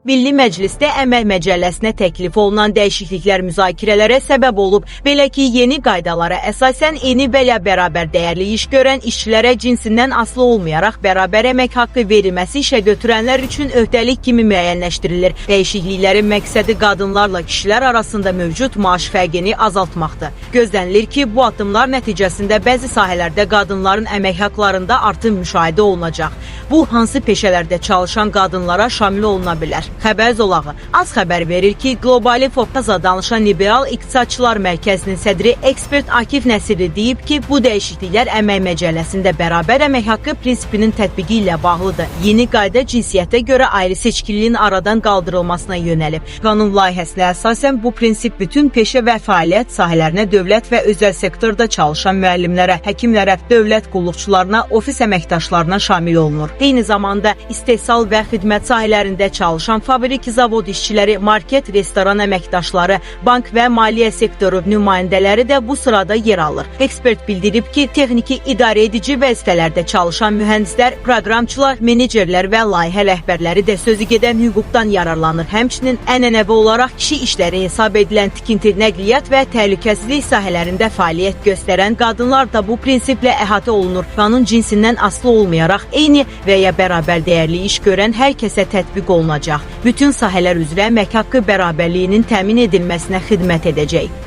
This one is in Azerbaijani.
Milli Məclisdə Əmək Məcəlləsinə təklif olunan dəyişikliklər müzakirələrə səbəb olub. Belə ki, yeni qaydalara əsasən eyni və ya bərabər dəyərli iş görən işçilərə cinsindən asılı olmayaraq bərabər əmək haqqı verilməsi işə götürənlər üçün öhdəlik kimi müəyyənləşdirilir. Dəyişikliklərin məqsədi qadınlarla kişilər arasında mövcud maaş fərqini azaltmaqdır. Gözlənilir ki, bu addımlar nəticəsində bəzi sahələrdə qadınların əmək haqlarında artım müşahidə olunacaq. Bu, hansı peşələrdə çalışan qadınlara şamil oluna bilər. Xəbər zolağı az xəbər verir ki, Qlobali Fopaza danışan Liberal İqtisadçılar Mərkəzinin sədri ekspert Akif Nəsirli deyib ki, bu dəyişikliklər əmək məcəlləsində bərabər əmək haqqı prinsipinin tətbiqi ilə bağlıdır. Yeni qayda cinsiyyətə görə ayrı seçkililiyin aradan qaldırılmasına yönəlib. Qanun layihəsinə əsasən bu prinsip bütün peşə və fəaliyyət sahələrinə dövlət və özəl sektorda çalışan müəllimlərə, həkimlərə, dövlət qulluqçularına, ofis əməkdaşlarına şamil olunur. Eyni zamanda istehsal və xidmət sahələrində çalışan fabrik, zavod işçiləri, market, restoran əməkdaşları, bank və maliyyə sektoru nümayəndələri də bu sırada yer alır. Ekspert bildirib ki, texniki idarə edici vəzifələrdə çalışan mühəndislər, proqramçılar, menecerlər və layihə rəhbərləri də sözü gedən hüquqdan yararlanır. Həmçinin ənənəvi olaraq kişi işləri hesab edilən tikinti, nəqliyyat və təhlükəsizlik sahələrində fəaliyyət göstərən qadınlar da bu prinsiplə əhatə olunur. Qanun cinsindən asılı olmayaraq eyni və ya bərabər dəyərli iş görən hər kəsə tətbiq olunacaq. Bütün sahələr üzrə əmək haqqı bərabərliyinin təmin edilməsinə xidmət edəcək.